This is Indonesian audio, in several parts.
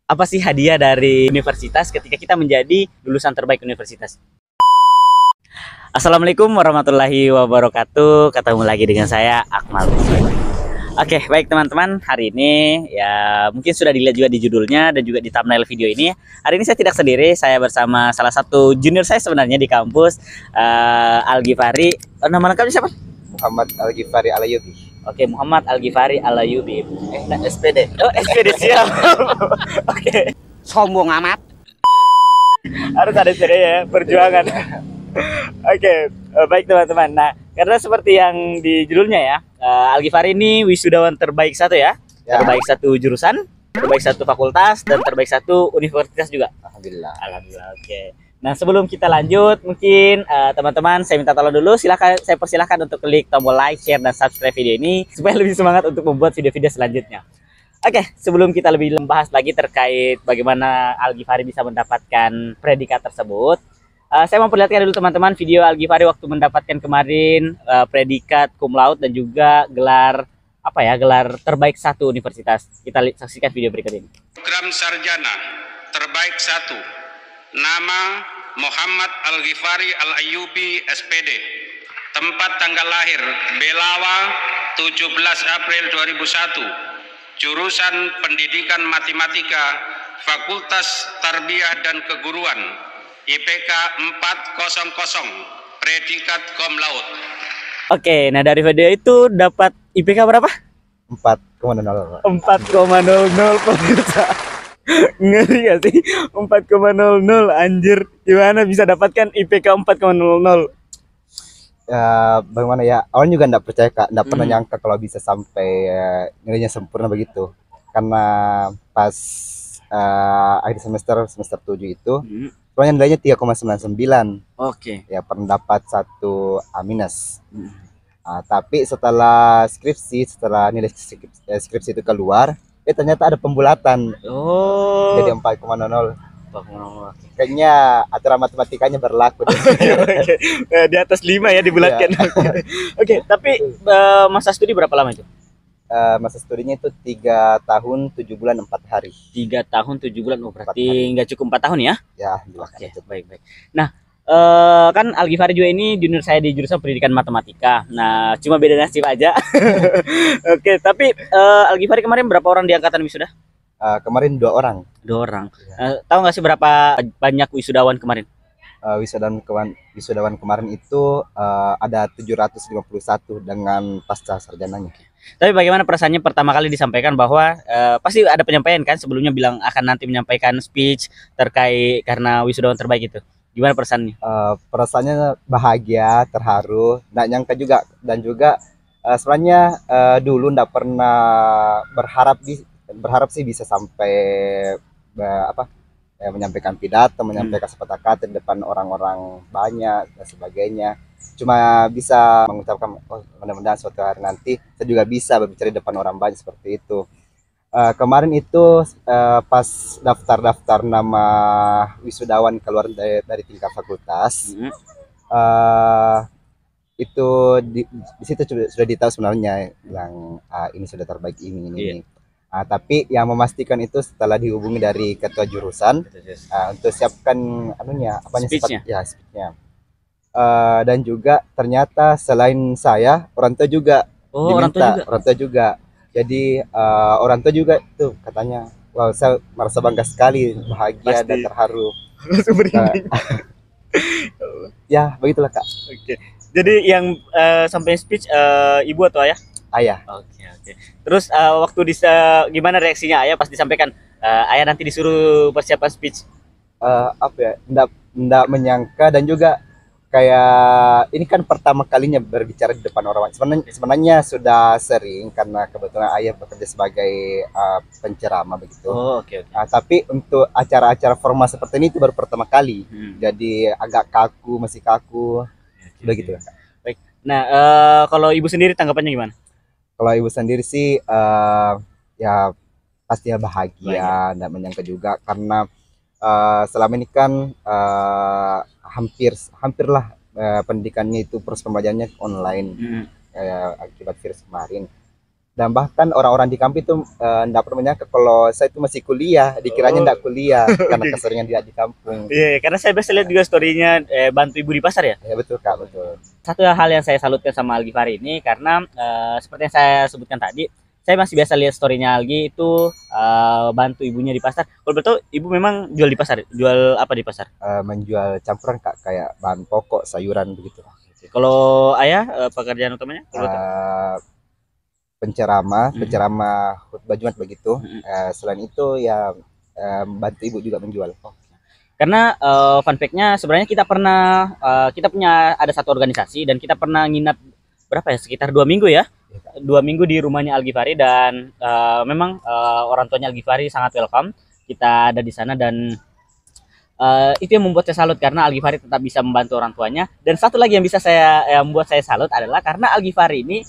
Apa sih hadiah dari universitas ketika kita menjadi lulusan terbaik universitas? Assalamualaikum warahmatullahi wabarakatuh. Ketemu lagi dengan saya Akmal. Oke, baik teman-teman. Hari ini ya mungkin sudah dilihat juga di judulnya dan juga di thumbnail video ini. Hari ini saya tidak sendiri. Saya bersama salah satu junior saya sebenarnya di kampus, Al-Ghifari. Nama lengkapnya siapa? Muhammad Al-Ghifari Alayubi. Oke, Muhammad Al-Ghifari Alayubi. SPD. Oh, SPD siap. Oke. Sombong amat. Harus ada SPD ya, perjuangan. Oke, baik teman-teman. Nah, karena seperti yang di judulnya ya, Al-Ghifari ini wisudawan terbaik satu ya. Terbaik satu jurusan, terbaik satu fakultas, dan terbaik satu universitas juga. Alhamdulillah. Alhamdulillah. Oke. Nah, sebelum kita lanjut, mungkin teman-teman saya minta tolong dulu, saya persilahkan untuk klik tombol like, share, dan subscribe video ini supaya lebih semangat untuk membuat video-video selanjutnya. Oke, sebelum kita lebih membahas lagi terkait bagaimana Al-Ghifari bisa mendapatkan predikat tersebut, saya mau perlihatkan dulu teman-teman video Al-Ghifari waktu mendapatkan kemarin predikat cum laude dan juga gelar gelar terbaik satu universitas. Kita saksikan video berikut ini. Program sarjana terbaik satu. Nama Muhammad Al-Ghifari Al-Ayyubi SPD. Tempat tanggal lahir Belawa 17 April 2001. Jurusan Pendidikan Matematika Fakultas Tarbiyah dan Keguruan. IPK 400. Predikat cum laude. Oke, nah dari video itu dapat IPK berapa? 4,00. 4,00 pemirsa. Ngeri gak sih? 4,00 anjir. Gimana bisa dapatkan IPK 4,00? Ya, bagaimana ya? Awalnya juga enggak percaya Kak, enggak pernah nyangka kalau bisa sampai nilainya sempurna begitu. Karena pas akhir semester 7 itu, soalnya nilainya 3,99. Oke. Ya, pernah dapat 1 A-. Tapi setelah nilai skripsi itu keluar, ternyata ada pembulatan. Oh. Jadi 4,00. Kayaknya aturan matematikanya berlaku. Oke. Di atas 5 ya dibulatkan. Oke, tapi masa studi berapa lama itu? Masa studinya itu 3 tahun 7 bulan 4 hari. 3 tahun 7 bulan. Oh, berarti nggak cukup 4 tahun ya? Ya, oke, baik. Nah, kan Al-Ghifari juga ini junior saya di jurusan pendidikan matematika. Nah, cuma beda nasib aja. Oke, tapi Al-Ghifari kemarin berapa orang di angkatan wisuda? Kemarin 2 orang. 2 orang. Tahu nggak sih berapa banyak wisudawan kemarin? Wisudawan kemarin itu ada 751 dengan pasca sarjananya. Tapi bagaimana perasaannya pertama kali disampaikan bahwa pasti ada penyampaian kan sebelumnya bilang akan nanti menyampaikan speech terkait karena wisudawan terbaik itu. Gimana perasaannya? Perasaannya bahagia, terharu, nggak nyangka juga, dan juga sebenarnya dulu nggak pernah berharap sih bisa sampai menyampaikan pidato, menyampaikan kata-kata di depan orang-orang banyak dan sebagainya. Cuma bisa mengucapkan mudah-mudahan suatu hari nanti saya juga bisa berbicara di depan orang banyak seperti itu. Kemarin itu pas daftar nama wisudawan keluar dari tingkat fakultas, itu di situ sudah ditahu sebenarnya yang ini sudah terbaik ini. Tapi yang memastikan itu setelah dihubungi dari ketua jurusan untuk siapkan speechnya. Dan juga ternyata selain saya orang tua juga diminta. Orang tua juga. Jadi orang tua juga tuh katanya, wow, saya merasa bangga sekali, bahagia. Pasti. Dan terharu. Ya begitulah Kak. Oke. Jadi yang sampai speech ibu atau ayah? Ayah. Oke. Terus waktu gimana reaksinya ayah pas disampaikan ayah nanti disuruh persiapan speech? Nggak menyangka, dan juga kayak ini kan pertama kalinya berbicara di depan orang. Sebenarnya sudah sering karena kebetulan ayah bekerja sebagai penceramah begitu. Oh, oke. Tapi untuk acara-acara formal seperti ini itu baru pertama kali. Jadi agak masih kaku. Begitu. Baik. Nah, kalau ibu sendiri tanggapannya gimana? Kalau ibu sendiri sih ya pastinya bahagia, nggak menyangka juga karena selama ini kan hampirlah pendidikannya itu proses pembelajarannya online akibat virus kemarin. Dan bahkan orang-orang di kampung itu enggak pernah menyangka kalau saya itu masih kuliah, dikiranya enggak kuliah karena keseringan tidak di kampung. Iya, karena saya biasa lihat juga story-nya bantu ibu di pasar ya. Ya betul Kak, betul. Satu hal yang saya salutkan sama Algi Fari ini karena seperti yang saya sebutkan tadi, saya masih biasa lihat story-nya Algi itu bantu ibunya di pasar. Kalau betul ibu memang jual di pasar, jual apa di pasar? Menjual campuran Kak, kayak bahan pokok, sayuran begitu. Kalau ayah pekerjaan utamanya? Kalau betul? Penceramah khutbah Jumat begitu. Selain itu ya bantu ibu juga menjual. Karena fun fact-nya sebenarnya kita pernah kita punya ada satu organisasi dan kita pernah nginap berapa ya, sekitar 2 minggu ya, 2 minggu di rumahnya Algi Fari dan memang orang tuanya Algi Fari sangat welcome kita ada di sana dan itu yang membuat saya salut karena Algi Fari tetap bisa membantu orang tuanya. Dan satu lagi yang bisa yang membuat saya salut adalah karena Algi Fari ini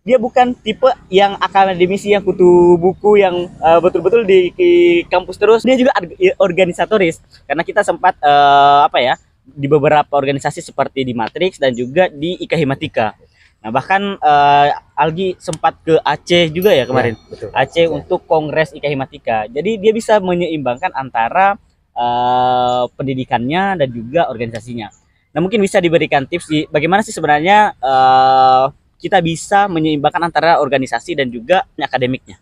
dia bukan tipe yang akademisi yang kutu buku yang betul-betul di kampus terus. Dia juga organisatoris karena kita sempat apa ya, di beberapa organisasi seperti di Matrix dan juga di IKA Himatika. Nah bahkan Algi sempat ke Aceh juga ya kemarin, ya, betul. Aceh untuk kongres IKA Himatika. Jadi dia bisa menyeimbangkan antara pendidikannya dan juga organisasinya. Nah mungkin bisa diberikan tips bagaimana sih sebenarnya kita bisa menyeimbangkan antara organisasi dan juga akademiknya.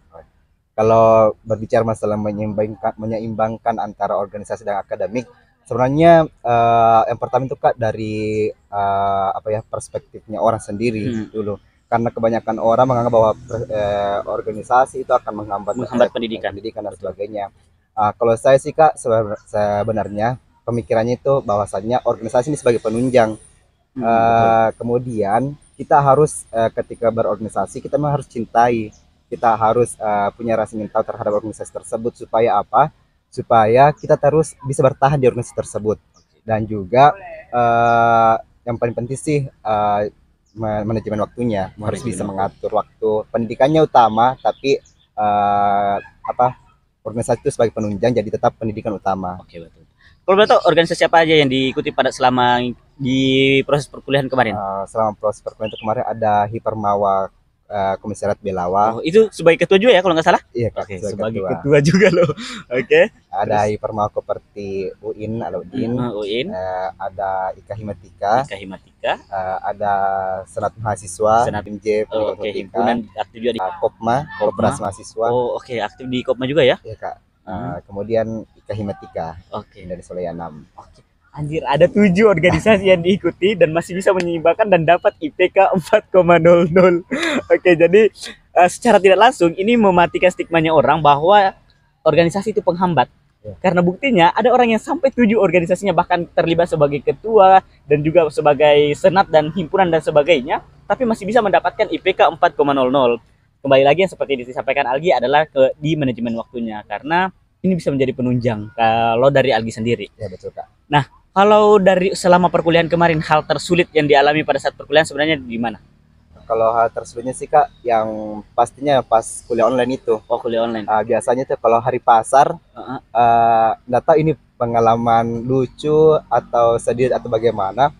Kalau berbicara masalah menyeimbangkan antara organisasi dan akademik, sebenarnya yang pertama itu Kak dari apa ya, perspektifnya orang sendiri dulu. Karena kebanyakan orang menganggap bahwa organisasi itu akan menghambat pendidikan dan sebagainya. Kalau saya sih Kak sebenarnya pemikirannya itu bahwasannya organisasi ini sebagai penunjang. Kemudian kita harus ketika berorganisasi kita memang harus cintai, kita harus punya rasa ingin tahu terhadap organisasi tersebut supaya apa? Supaya kita terus bisa bertahan di organisasi tersebut. Dan juga yang paling penting sih manajemen waktunya, harus bisa mengatur waktu. Pendidikannya utama, tapi apa? Organisasi itu sebagai penunjang, jadi tetap pendidikan utama. Oke, betul. Kalau betul organisasi apa aja yang diikuti pada selama di proses perkuliahan kemarin? Selama proses perkuliahan itu kemarin ada Hipermawa Komisariat Belawa. Oh, itu sebagai ketua juga ya kalau nggak salah? Iya Kak, sebagai ketua juga loh. Oke. Ada Hipermawa Koperti UIN Alauddin. UIN. Ada IKA Himatika. IKA Himatika. Ada Senat Mahasiswa. Senat MJ. Oke, himpunan aktif juga di Kopma, Koperasi Mahasiswa. Oh, oke, aktif di Kopma juga ya? Iya Kak. Kemudian IKA Himatika. Oke. Dari Soleanam. Oke. Anjir, ada 7 organisasi yang diikuti dan masih bisa menyeimbangkan dan dapat IPK 4,00. Oke, jadi secara tidak langsung ini mematikan stigmanya orang bahwa organisasi itu penghambat. Ya. Karena buktinya ada orang yang sampai 7 organisasinya bahkan terlibat sebagai ketua dan juga sebagai senat dan himpunan dan sebagainya, tapi masih bisa mendapatkan IPK 4,00. Kembali lagi yang seperti disampaikan Algi adalah di manajemen waktunya karena ini bisa menjadi penunjang kalau dari Algi sendiri. Ya betul Kak. Nah, kalau dari selama perkuliahan kemarin hal tersulit yang dialami pada saat perkuliahan sebenarnya di mana? Kalau hal tersulitnya sih Kak, yang pastinya pas kuliah online itu. Oh, kuliah online. Biasanya tuh kalau hari pasar, nggak tahu ini pengalaman lucu atau sedih atau bagaimana.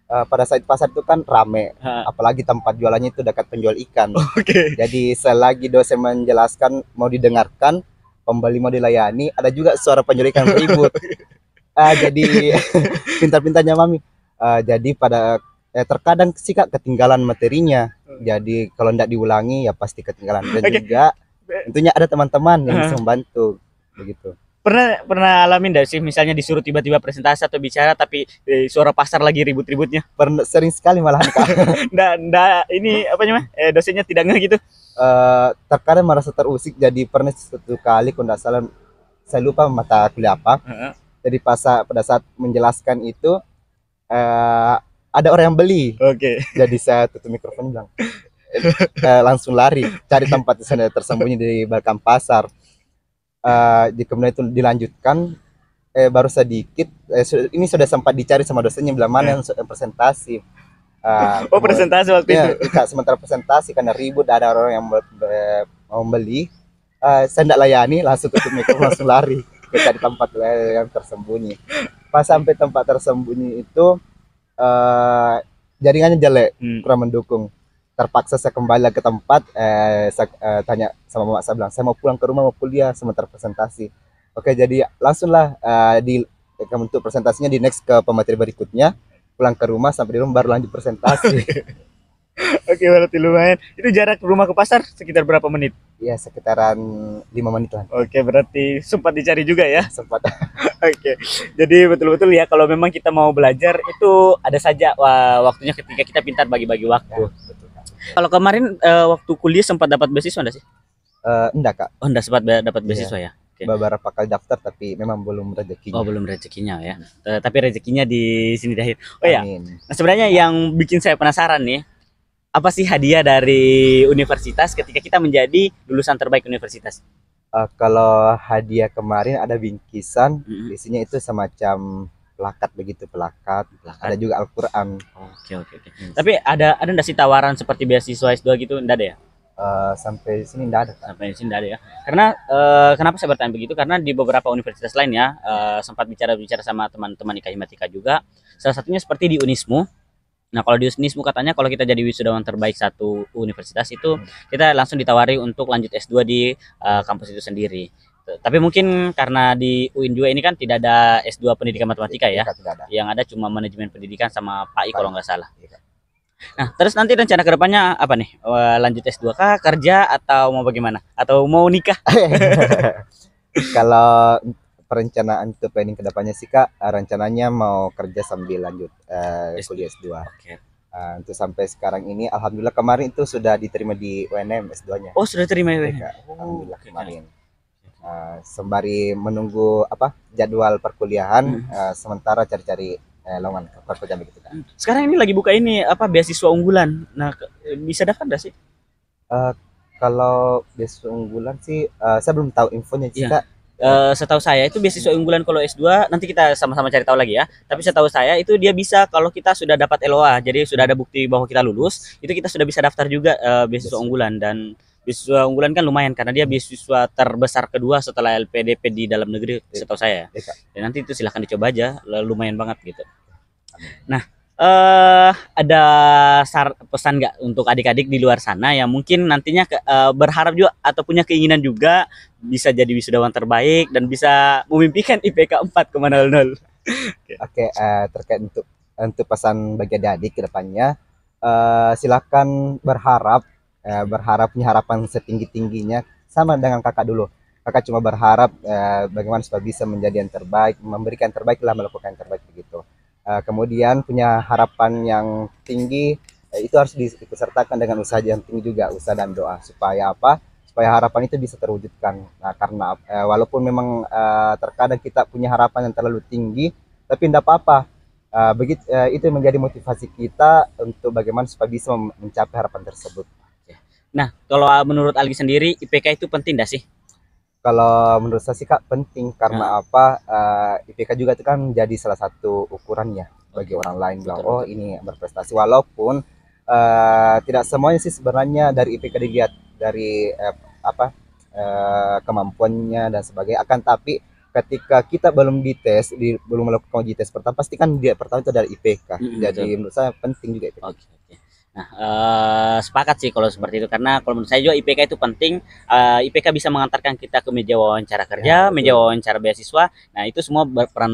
Pada saat pasar itu kan rame, apalagi tempat jualannya itu dekat penjual ikan. Oke. Jadi selagi dosen menjelaskan mau didengarkan, pembeli mau dilayani, ada juga suara penjual ikan ribut. Jadi pintar-pintarnya Mami. Jadi pada terkadang sih Kak ketinggalan materinya. Jadi kalau tidak diulangi ya pasti ketinggalan. Dan juga tentunya ada teman-teman yang bisa membantu begitu. Pernah alamin dari sih misalnya disuruh tiba-tiba presentasi atau bicara tapi suara pasar lagi ribut-ributnya? Sering sekali malahan Kak. Nggak ini apa namanya? Dosennya tidak ngeh gitu. Terkadang merasa terusik. Jadi pernah satu kali kalau tidak salah saya lupa mata kuliah apa. Jadi pada saat menjelaskan itu ada orang yang beli. Oke. Jadi saya tutup mikrofon bilang langsung lari cari tempat sana tersembunyi di belakang pasar. Kemudian itu dilanjutkan baru sedikit ini sudah sempat dicari sama dosennya bilang mana yang presentasi. Presentasi waktu itu. Sementara presentasi karena ribut ada orang yang mau beli. Saya tidak layani, langsung tutup mikrofon langsung lari ke cari tempat yang tersembunyi. Pas sampai tempat tersembunyi itu jaringannya jelek, kurang mendukung. terpaksa saya kembali ke tempat, saya tanya sama mama, saya bilang saya mau pulang ke rumah, mau kuliah sementara presentasi. Oke, jadi langsunglah untuk presentasinya di next ke pemateri berikutnya, pulang ke rumah, sampai di rumah baru lanjut presentasi. Oke, berarti lumayan. Itu jarak rumah ke pasar sekitar berapa menit? Ya sekitaran 5 menit lah. Oke, berarti sempat dicari juga ya. Sempat. Oke, jadi betul-betul ya kalau memang kita mau belajar itu ada saja waktunya ketika kita pintar bagi-bagi waktu. Betul, Kak. Kalau kemarin waktu kuliah sempat dapat beasiswa enggak sih? Enggak, Kak. Oh, enggak sempat dapat beasiswa ya. Oke. Beberapa kali daftar tapi memang belum rezekinya. Oh, belum rezekinya ya. Tapi rezekinya di sini dahir. Oh ya. Amin. Nah, sebenarnya yang bikin saya penasaran nih, apa sih hadiah dari universitas ketika kita menjadi lulusan terbaik universitas? Kalau hadiah kemarin ada bingkisan, Mm-mm. isinya itu semacam plakat begitu, plakat. Ada juga Al-Quran. Oke. Tapi ada enggak sih tawaran seperti beasiswa S2 gitu? Enggak ada ya? Sampai sini enggak ada, Kak. Sampai di sini enggak ada ya. Karena kenapa saya bertanya begitu? Karena di beberapa universitas lain ya, sempat bicara sama teman-teman IKA Himatika juga. Salah satunya seperti di Unismu. Nah, kalau di Unismu katanya kalau kita jadi wisudawan terbaik satu universitas itu kita langsung ditawari untuk lanjut S2 di kampus itu sendiri. Tapi mungkin karena di UIN juga ini kan tidak ada S2 pendidikan matematika ya. Tidak ada. Yang ada cuma manajemen pendidikan sama PAI kalau nggak salah. Iya. Nah, terus nanti rencana kedepannya apa nih? Lanjut S2 kah, kerja, atau mau bagaimana? Atau mau nikah? Kalau perencanaan untuk planning kedepannya sih, Kak, rencananya mau kerja sambil lanjut kuliah S2. Oke. Untuk sampai sekarang ini, alhamdulillah kemarin itu sudah diterima di UNM S2-nya. Oh, sudah terima ya? Kak. Alhamdulillah Oke. kemarin. Sembari menunggu jadwal perkuliahan, sementara cari-cari lowongan pekerjaan begitu, Kak. Sekarang ini lagi buka ini beasiswa unggulan. Nah, bisa daftar nggak sih? Kalau beasiswa unggulan sih, saya belum tahu infonya sih, Iya. Kak. Setahu saya itu beasiswa unggulan kalau S2 nanti kita sama-sama cari tahu lagi ya. Tapi setahu saya itu dia bisa kalau kita sudah dapat LOA, jadi sudah ada bukti bahwa kita lulus, itu kita sudah bisa daftar juga beasiswa unggulan. Dan beasiswa unggulan kan lumayan karena dia beasiswa terbesar kedua setelah LPDP di dalam negeri setahu saya. Iya, Kak. Dan nanti itu silahkan dicoba aja, lumayan banget gitu. Nah, ada pesan nggak untuk adik-adik di luar sana yang mungkin nantinya berharap juga atau punya keinginan juga bisa jadi wisudawan terbaik dan bisa memimpikan IPK 4,00? Oke, terkait untuk pesan bagi adik ke depannya, silakan berharap punya harapan setinggi-tingginya sama dengan kakak dulu. Kakak cuma berharap bagaimana supaya bisa menjadi yang terbaik, memberikan yang terbaik lah, melakukan yang terbaik begitu. Kemudian punya harapan yang tinggi, itu harus disertakan dengan usaha yang tinggi juga, usaha dan doa supaya supaya harapan itu bisa terwujudkan. Nah, karena walaupun memang terkadang kita punya harapan yang terlalu tinggi, tapi tidak apa-apa. Itu menjadi motivasi kita untuk bagaimana supaya bisa mencapai harapan tersebut. Nah, kalau menurut Algi sendiri IPK itu penting nggak sih? Kalau menurut saya sih, Kak, penting karena IPK juga itu kan menjadi salah satu ukurannya bagi orang lain bilang, oh ini berprestasi, walaupun tidak semuanya sih sebenarnya dari IPK dilihat dari kemampuannya dan sebagainya. Akan tapi ketika kita belum dites, belum melakukan uji tes pertama, pasti kan dia pertama itu dari IPK. Jadi menurut saya penting juga IPK. Oke. Nah, sepakat sih kalau seperti itu karena kalau menurut saya juga IPK itu penting. IPK bisa mengantarkan kita ke meja wawancara kerja, meja wawancara beasiswa. Nah, itu semua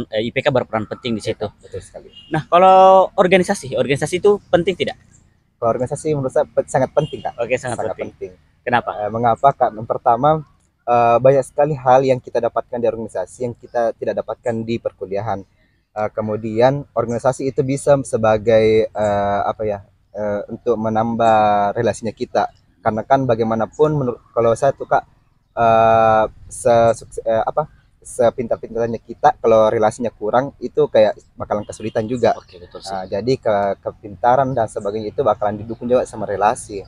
IPK berperan penting di situ. Betul sekali. Nah, kalau organisasi itu penting tidak? Kalau organisasi menurut saya sangat penting, Kak. Oke, sangat penting. Kenapa? Mengapa, Kak? Yang pertama, banyak sekali hal yang kita dapatkan di organisasi yang kita tidak dapatkan di perkuliahan. Kemudian organisasi itu bisa sebagai untuk menambah relasinya kita, karena kan bagaimanapun kalau saya tuh, Kak, sepintar-pintarnya kita kalau relasinya kurang itu kayak bakalan kesulitan juga. Oke, betul sih. Jadi kepintaran dan sebagainya itu bakalan didukung juga sama relasi.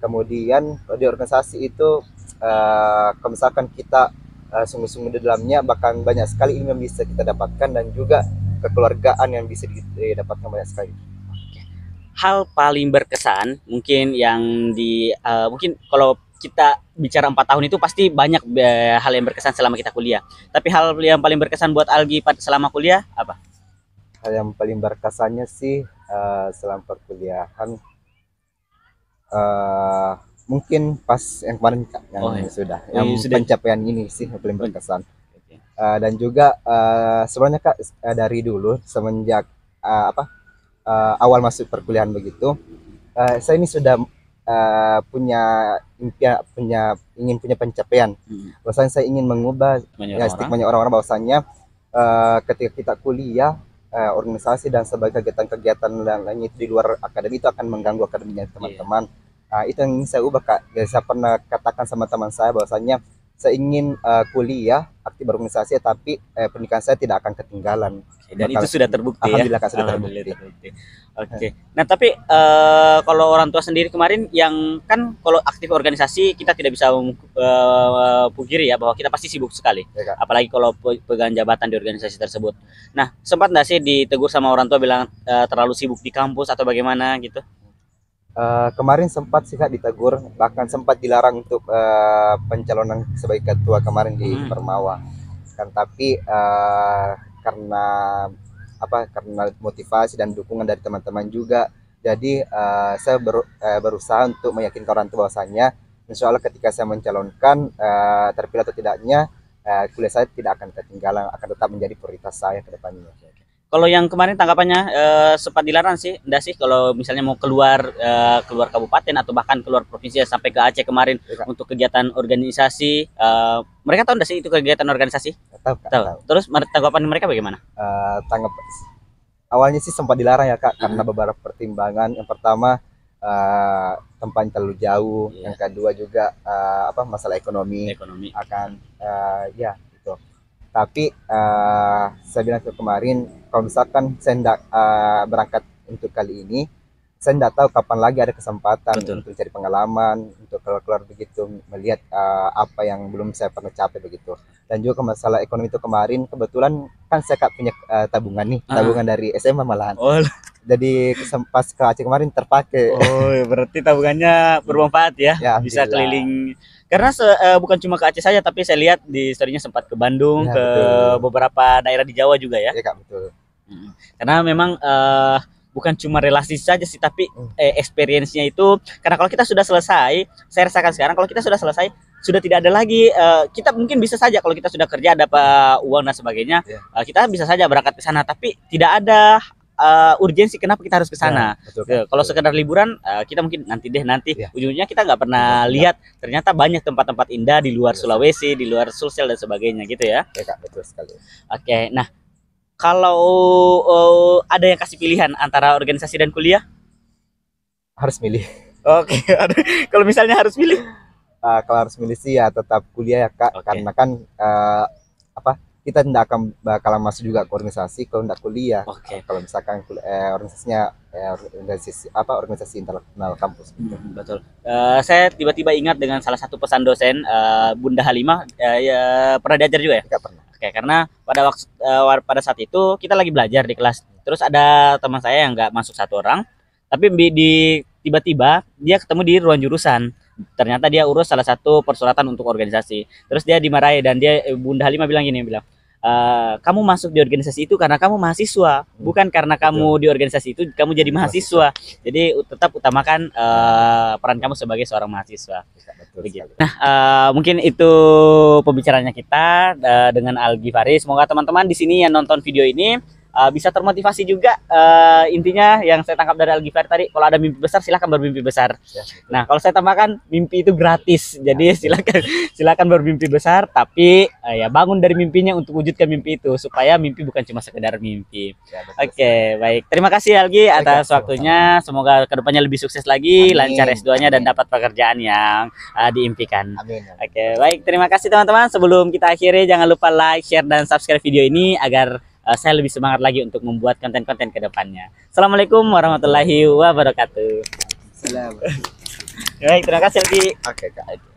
Kemudian di organisasi itu kalau misalkan kita sungguh-sungguh di dalamnya, bahkan banyak sekali ilmu yang bisa kita dapatkan dan juga kekeluargaan yang bisa didapatkan banyak sekali. Hal paling berkesan mungkin yang mungkin kalau kita bicara 4 tahun itu pasti banyak hal yang berkesan selama kita kuliah. Tapi hal yang paling berkesan buat Algi selama kuliah apa? Hal yang paling berkesannya sih selama perkuliahan mungkin pas yang kemarin Kak, yang Oh, iya. sudah Oh, yang iya, sudah. pencapaian ini sih yang paling berkesan. Oke. Dan juga sebenarnya Kak, dari dulu semenjak awal masuk perkuliahan begitu, saya ini sudah punya impian, ingin punya pencapaian. Bahwasanya saya ingin mengubah Banyak ya orang-orang. stigmanya orang-orang bahwasanya ketika kita kuliah, organisasi dan sebagai kegiatan-kegiatan lainnya itu di luar akademi itu akan mengganggu akademinya teman-teman. Itu yang ingin saya ubah Kak. Jadi saya pernah katakan sama teman saya bahwasanya saya ingin kuliah aktif berorganisasi, tapi pernikahan saya tidak akan ketinggalan. Dan itu sudah terbukti ya. Alhamdulillah Kak, sudah Alhamdulillah terbukti. Oke. Nah, tapi kalau orang tua sendiri kemarin yang kan kalau aktif organisasi kita tidak bisa pungkiri ya bahwa kita pasti sibuk sekali. Ya, Kak. Apalagi kalau pegang jabatan di organisasi tersebut. Nah, sempat nggak sih ditegur sama orang tua bilang terlalu sibuk di kampus atau bagaimana gitu? Kemarin sempat sih Kak ditegur, bahkan sempat dilarang untuk pencalonan sebagai ketua kemarin di Permawa. Kan tapi karena karena motivasi dan dukungan dari teman-teman juga, jadi saya berusaha untuk meyakinkan orang tua bahwasanya insya Allah ketika saya mencalonkan, terpilih atau tidaknya, kuliah saya tidak akan ketinggalan, akan tetap menjadi prioritas saya ke depannya. Kalau yang kemarin tanggapannya sempat dilarang sih, enggak sih kalau misalnya mau keluar keluar kabupaten atau bahkan keluar provinsi ya, sampai ke Aceh kemarin untuk kegiatan organisasi, mereka tahu enggak sih itu kegiatan organisasi? Tahu Kak, Tahu. tahu. Terus tanggapan mereka bagaimana? Tanggap awalnya sih sempat dilarang ya Kak, karena beberapa pertimbangan. Yang pertama tempatnya terlalu jauh, yang kedua juga masalah ekonomi akan ya gitu. Tapi saya bilang ke kemarin, kalau misalkan saya tidak berangkat untuk kali ini, saya tidak tahu kapan lagi ada kesempatan untuk cari pengalaman, untuk keluar-keluar begitu, melihat apa yang belum saya pernah capai begitu. Dan juga masalah ekonomi itu kemarin, kebetulan kan saya punya tabungan nih, tabungan dari SMA malahan. Oh, Jadi pas ke Aceh kemarin terpakai. oh berarti tabungannya bermanfaat ya, Ya, bisa alhamdulillah. keliling. Karena bukan cuma ke Aceh saja, tapi saya lihat di story-nya sempat ke Bandung, Ya, ke betul. beberapa daerah di Jawa juga ya. Ya Kak, betul. Karena memang bukan cuma relasi saja sih, tapi experience-nya itu, karena kalau kita sudah selesai, saya rasakan sekarang kalau kita sudah selesai, sudah tidak ada lagi, kita mungkin bisa saja kalau kita sudah kerja dapat uang dan sebagainya, kita bisa saja berangkat ke sana, tapi tidak ada urgensi kenapa kita harus ke sana. Kalau sekedar liburan, kita mungkin nanti ujungnya kita nggak pernah lihat ternyata banyak tempat-tempat indah di luar Sulawesi, di luar Sulsel dan sebagainya gitu ya. Ya Kak, betul sekali. Oke, nah kalau ada yang kasih pilihan antara organisasi dan kuliah, Harus milih. oke, kalau misalnya harus pilih, Kalau harus milih sih ya tetap kuliah ya Kak, karena kan kita tidak akan bakalan masuk juga ke organisasi kalau tidak kuliah. Kalau misalkan organisasinya organisasi internal kampus gitu. Betul. Saya tiba-tiba ingat dengan salah satu pesan dosen, Bunda Halimah, ya, pernah diajar juga ya? Tidak pernah. Oke, karena pada saat itu kita lagi belajar di kelas, terus ada teman saya yang nggak masuk satu orang, tapi tiba-tiba dia ketemu di ruang jurusan. Ternyata dia urus salah satu persuratan untuk organisasi. Terus dia dimarahi dan Bunda Halimah bilang gini, kamu masuk di organisasi itu karena kamu mahasiswa, bukan karena kamu di organisasi itu kamu jadi mahasiswa. Jadi tetap utamakan peran kamu sebagai seorang mahasiswa. Begitu. Nah, mungkin itu pembicaraannya kita dengan Al-Ghifari. Semoga teman-teman di sini yang nonton video ini bisa termotivasi juga. Intinya yang saya tangkap dari Al-Ghifari tadi, kalau ada mimpi besar silahkan bermimpi besar. Nah, kalau saya tambahkan, mimpi itu gratis, jadi silakan bermimpi besar, tapi ya bangun dari mimpinya untuk wujudkan mimpi itu, supaya mimpi bukan cuma sekedar mimpi. Oke, baik, terima kasih Algi atas waktunya, semoga kedepannya lebih sukses lagi. Amin. Lancar S2-nya dan dapat pekerjaan yang diimpikan. Amin. Oke, baik, terima kasih teman-teman. Sebelum kita akhiri, jangan lupa like, share, dan subscribe video ini agar saya lebih semangat lagi untuk membuat konten-konten ke depannya. Assalamualaikum warahmatullahi wabarakatuh. Salam. Baik, terima kasih lagi. Oke Kak.